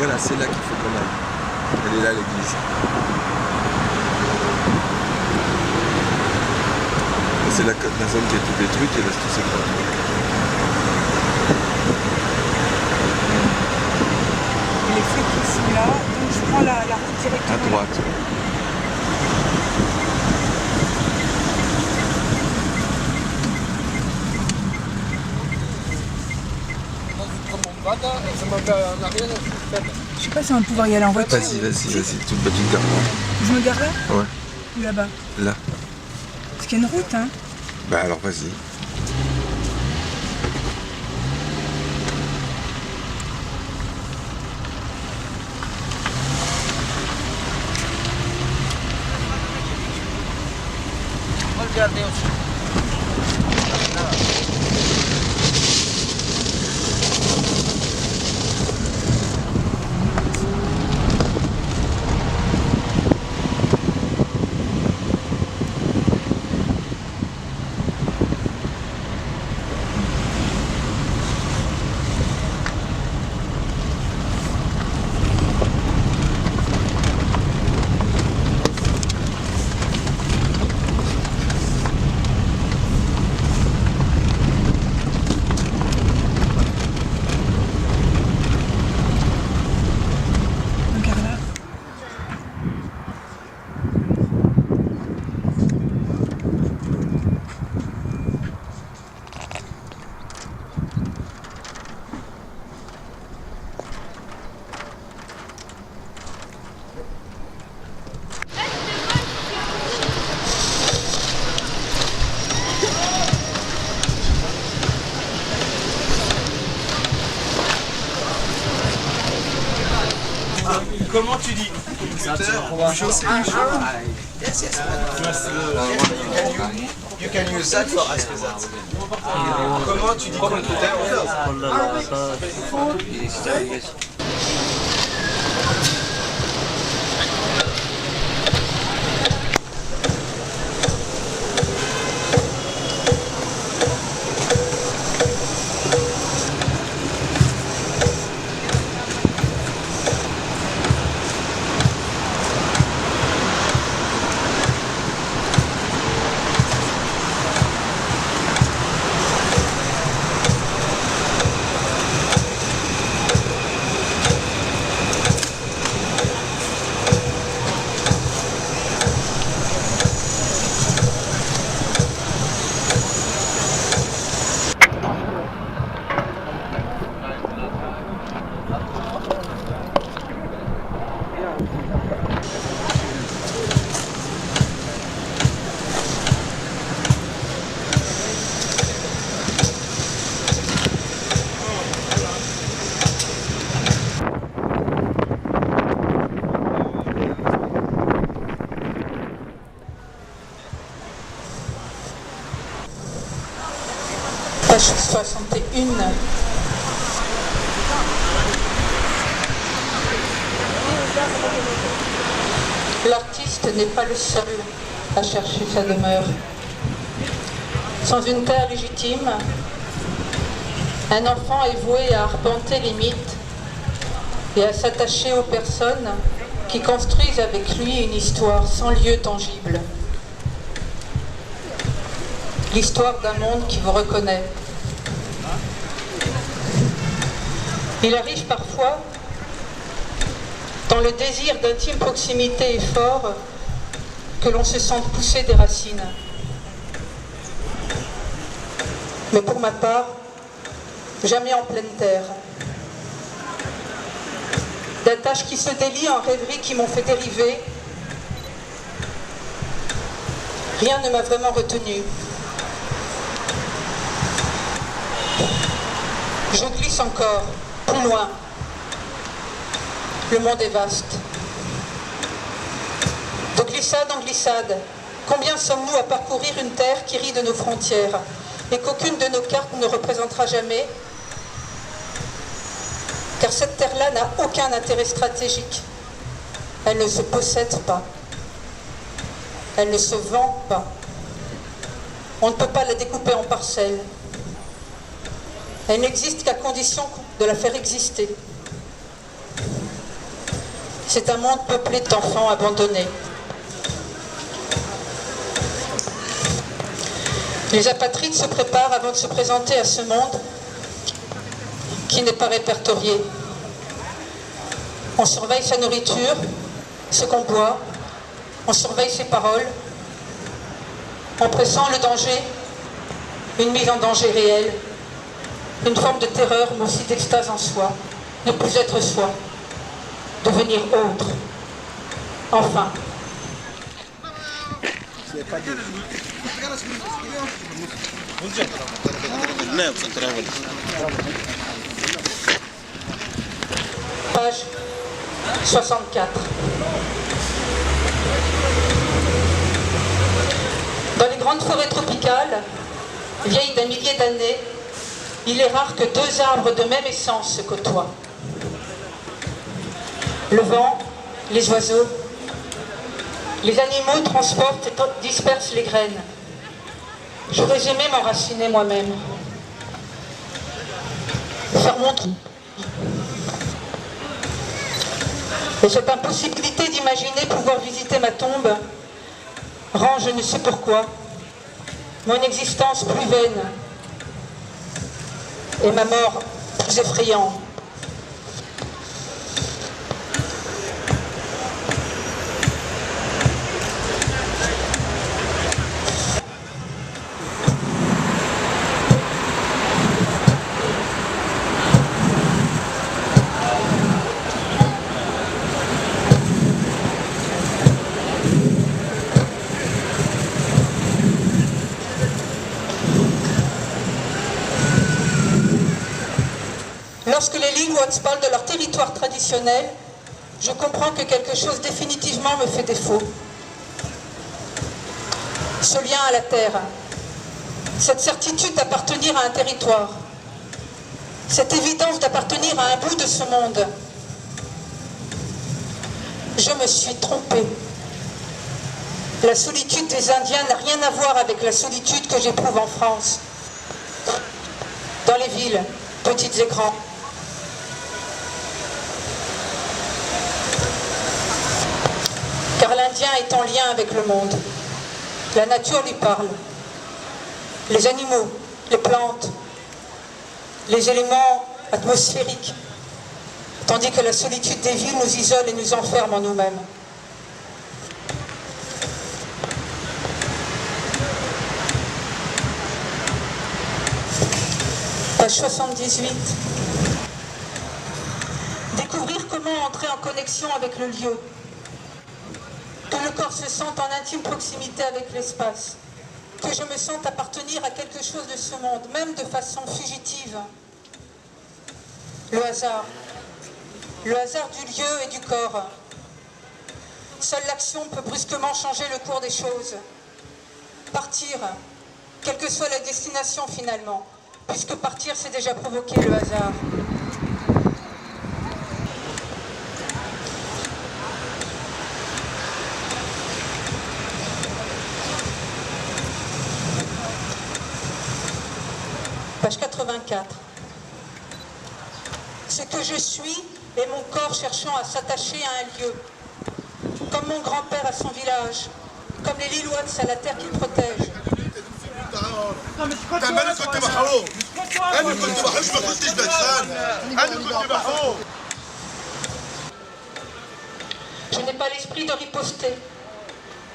Voilà, c'est là qu'il faut qu'on aille. Elle est là, l'église. C'est la zone qui est toute détruite, il reste tous ces gravats. Les flics qui sont là, donc je prends la route directement. À droite. Je sais pas si on va pouvoir y aller en voiture. Vas-y, tu te gares. Je me gare là? Ouais. Ou là-bas? Là. Parce qu'il y a une route, hein? Bah alors vas-y. On va regarder aussi. Comment tu dis? Yes, yes. You can use that for ask that. Comment tu dis computer? Page 61. L'artiste n'est pas le seul à chercher sa demeure. Sans une terre légitime, un enfant est voué à arpenter les mythes et à s'attacher aux personnes qui construisent avec lui une histoire sans lieu tangible. L'histoire d'un monde qui vous reconnaît. Il arrive parfois, dans le désir d'intime proximité et fort, que l'on se sente pousser des racines. Mais pour ma part, jamais en pleine terre. D'attaches qui se délient en rêveries qui m'ont fait dériver, rien ne m'a vraiment retenu. Je glisse encore, plus loin. Le monde est vaste. De glissade en glissade, combien sommes-nous à parcourir une terre qui rit de nos frontières et qu'aucune de nos cartes ne représentera jamais? Car cette terre-là n'a aucun intérêt stratégique. Elle ne se possède pas. Elle ne se vend pas. On ne peut pas la découper en parcelles. Elle n'existe qu'à condition de la faire exister. C'est un monde peuplé d'enfants abandonnés. Les apatrides se préparent avant de se présenter à ce monde qui n'est pas répertorié. On surveille sa nourriture, ce qu'on boit, on surveille ses paroles, en pressant le danger, une mise en danger réelle, une forme de terreur, mais aussi d'extase en soi, ne plus être soi, devenir autre. Enfin. Page 64. Dans les grandes forêts tropicales, vieilles d'un millier d'années, il est rare que deux arbres de même essence se côtoient. Le vent, les oiseaux, les animaux transportent et dispersent les graines. J'aurais aimé m'enraciner moi-même, faire mon trou. Et cette impossibilité d'imaginer pouvoir visiter ma tombe rend, je ne sais pourquoi, mon existence plus vaine et ma mort plus effrayante. Lorsque les Lillois parlent de leur territoire traditionnel, je comprends que quelque chose définitivement me fait défaut. Ce lien à la terre, cette certitude d'appartenir à un territoire, cette évidence d'appartenir à un bout de ce monde. Je me suis trompée. La solitude des Indiens n'a rien à voir avec la solitude que j'éprouve en France, dans les villes, petites et grandes. Car l'Indien est en lien avec le monde. La nature lui parle. Les animaux, les plantes, les éléments atmosphériques. Tandis que la solitude des villes nous isole et nous enferme en nous-mêmes. Page 78. Découvrir comment entrer en connexion avec le lieu. Que le corps se sente en intime proximité avec l'espace, que je me sente appartenir à quelque chose de ce monde, même de façon fugitive. Le hasard du lieu et du corps. Seule l'action peut brusquement changer le cours des choses. Partir, quelle que soit la destination finalement, puisque partir c'est déjà provoquer le hasard. Page 84. Ce que je suis est mon corps cherchant à s'attacher à un lieu, comme mon grand-père à son village, comme les Lillois à la terre qu'il protège. Je n'ai pas l'esprit de riposter,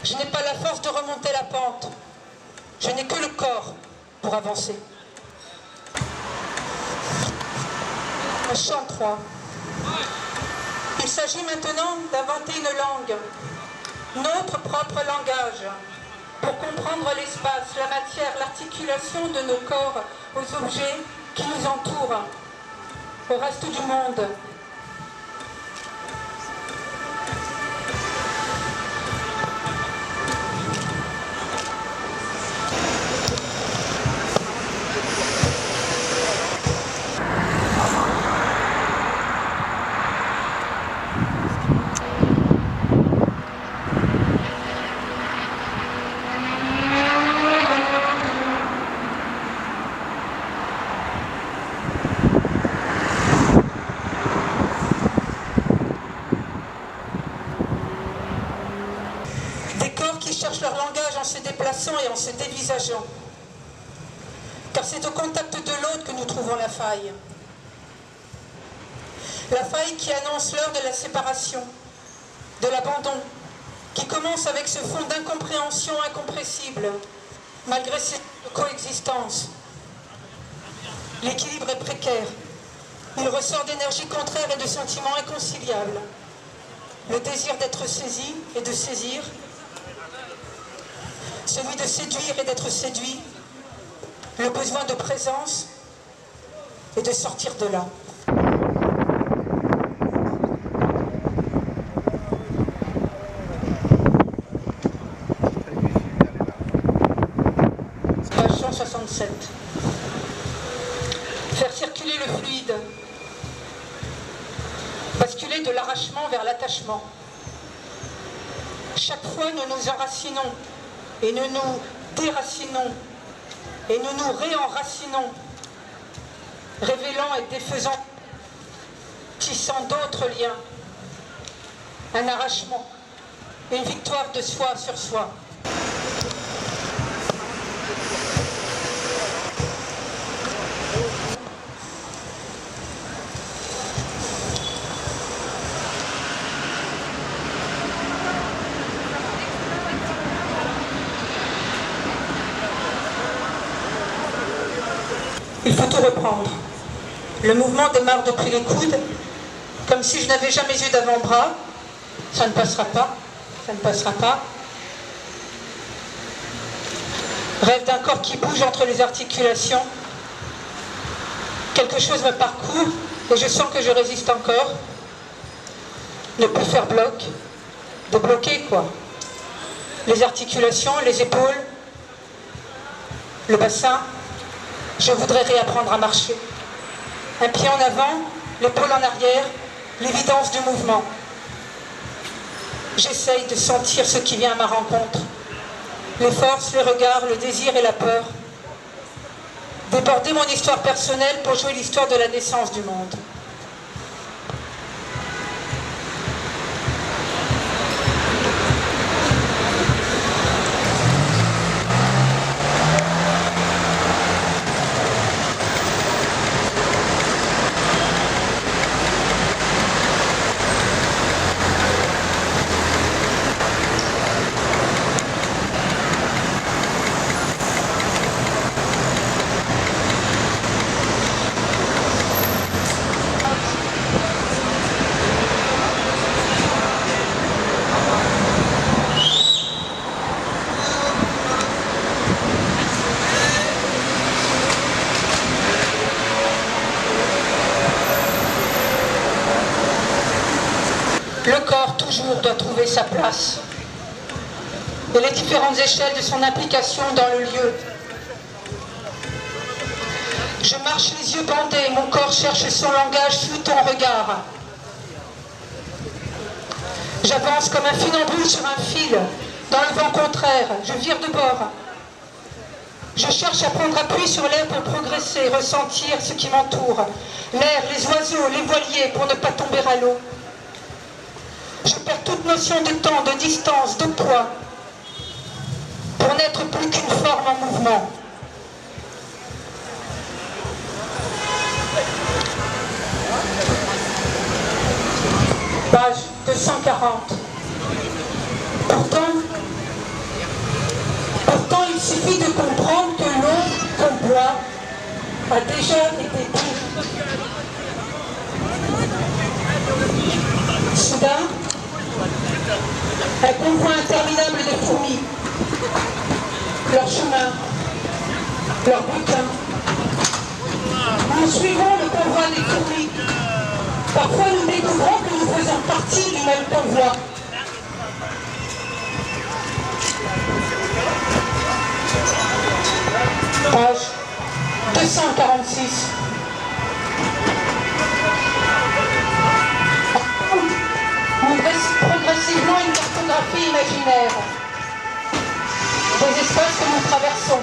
je n'ai pas la force de remonter la pente, je n'ai que le corps pour avancer. Chant 3. Il s'agit maintenant d'inventer une langue, notre propre langage, pour comprendre l'espace, la matière, l'articulation de nos corps aux objets qui nous entourent, au reste du monde. dépassant et en se dévisageant. Car c'est au contact de l'autre que nous trouvons la faille. La faille qui annonce l'heure de la séparation, de l'abandon, qui commence avec ce fond d'incompréhension incompressible, malgré cette coexistence. L'équilibre est précaire. Il ressort d'énergies contraires et de sentiments inconciliables. Le désir d'être saisi et de saisir, celui de séduire et d'être séduit, le besoin de présence et de sortir de là. Page 167. Faire circuler le fluide. Basculer de l'arrachement vers l'attachement. Chaque fois, nous nous enracinons et nous nous déracinons et nous nous réenracinons, révélant et défaisant, tissant d'autres liens. Un arrachement, une victoire de soi sur soi. Il faut tout reprendre. Le mouvement démarre depuis les coudes, comme si je n'avais jamais eu d'avant-bras. Ça ne passera pas, ça ne passera pas. Rêve d'un corps qui bouge entre les articulations. Quelque chose me parcourt et je sens que je résiste encore. Ne plus faire bloc, de bloquer quoi. Les articulations, les épaules, le bassin. Je voudrais réapprendre à marcher. Un pied en avant, l'épaule en arrière, l'évidence du mouvement. J'essaye de sentir ce qui vient à ma rencontre. Les forces, les regards, le désir et la peur. Déborder mon histoire personnelle pour jouer l'histoire de la naissance du monde. Le corps, toujours, doit trouver sa place. Et les différentes échelles de son implication dans le lieu. Je marche les yeux bandés, mon corps cherche son langage sous ton regard. J'avance comme un funambule sur un fil, dans le vent contraire, je vire de bord. Je cherche à prendre appui sur l'air pour progresser, ressentir ce qui m'entoure. L'air, les oiseaux, les voiliers, pour ne pas tomber à l'eau. Je perds toute notion de temps, de distance, de poids, pour n'être plus qu'une forme en mouvement. Page 240. Pourtant, il suffit de comprendre que l'eau qu'on boit a déjà été bu. Soudain, un convoi interminable de fourmis, leur chemin, leur butin. Nous suivons le convoi des fourmis. Parfois nous découvrons que nous faisons partie du même convoi. Page 246. Progressivement une cartographie imaginaire des espaces que nous traversons.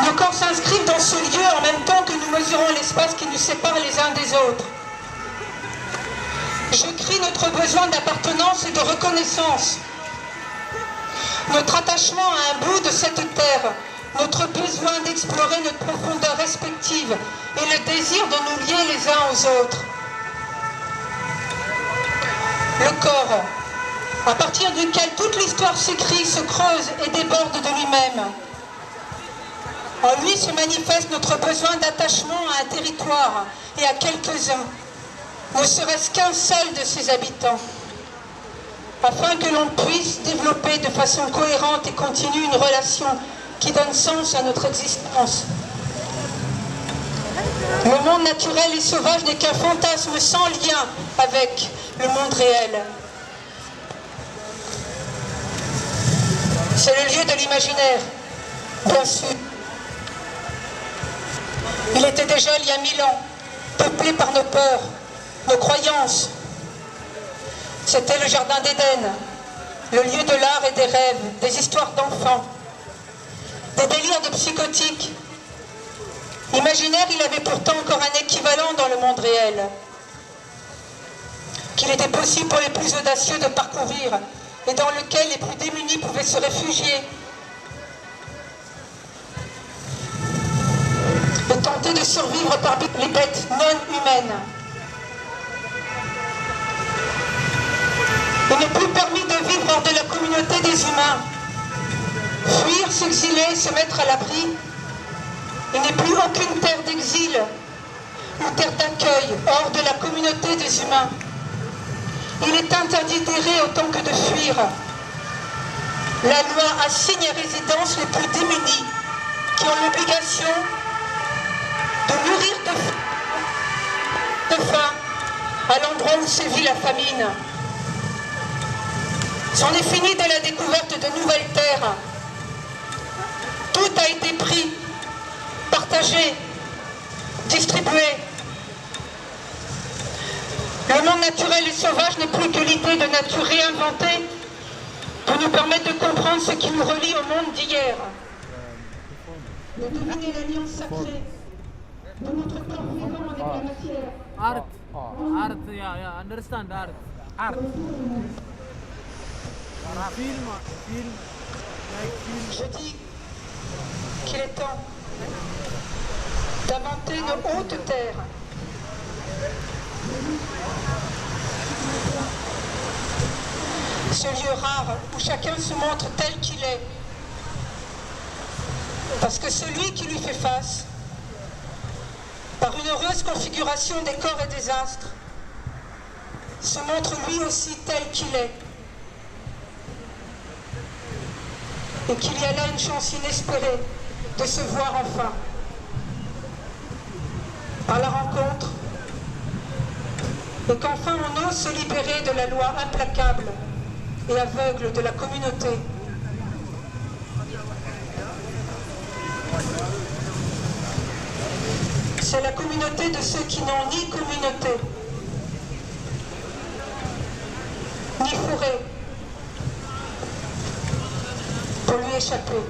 Nos corps s'inscrivent dans ce lieu en même temps que nous mesurons l'espace qui nous sépare les uns des autres. Je crie notre besoin d'appartenance et de reconnaissance. Notre attachement à un bout de cette terre, notre besoin d'explorer notre profondeur respective et le désir de nous lier les uns aux autres. Le corps, à partir duquel toute l'histoire s'écrit, se creuse et déborde de lui-même. En lui se manifeste notre besoin d'attachement à un territoire et à quelques-uns, ne serait-ce qu'un seul de ses habitants, afin que l'on puisse développer de façon cohérente et continue une relation qui donne sens à notre existence. Le monde naturel et sauvage n'est qu'un fantasme sans lien avec le monde réel. C'est le lieu de l'imaginaire, bien sûr. Il était déjà il y a 1000 ans, peuplé par nos peurs, nos croyances. C'était le jardin d'Éden, le lieu de l'art et des rêves, des histoires d'enfants, des délires de psychotiques. Imaginaire, il avait pourtant encore un équivalent dans le monde réel, qu'il était possible pour les plus audacieux de parcourir et dans lequel les plus démunis pouvaient se réfugier et tenter de survivre parmi les bêtes non humaines. Il n'est plus permis de vivre hors de la communauté des humains. Fuir, s'exiler, se mettre à l'abri. Il n'est plus aucune terre d'exil ou terre d'accueil hors de la communauté des humains. Il est interdit d'errer autant que de fuir. La loi assigne à résidence les plus démunis qui ont l'obligation de mourir de faim à l'endroit où sévit la famine. C'en est fini de la découverte de nouvelles terres. Tout a été pris, partagé, distribué. Le monde naturel et sauvage n'est plus que l'idée de nature réinventée pour nous permettre de comprendre ce qui nous relie au monde d'hier. De deviner l'alliance sacrée de notre corps vivant avec la matière. Art, yeah, understand art. Film. Je dis qu'il est temps d'inventer une haute terre. Ce lieu rare où chacun se montre tel qu'il est. Parce que celui qui lui fait face, par une heureuse configuration des corps et des astres, se montre lui aussi tel qu'il est. Et qu'il y a là une chance inespérée de se voir enfin. Par la rencontre. Et qu'enfin on ose se libérer de la loi implacable et aveugle de la communauté. C'est la communauté de ceux qui n'ont ni communauté, ni forêt, pour lui échapper.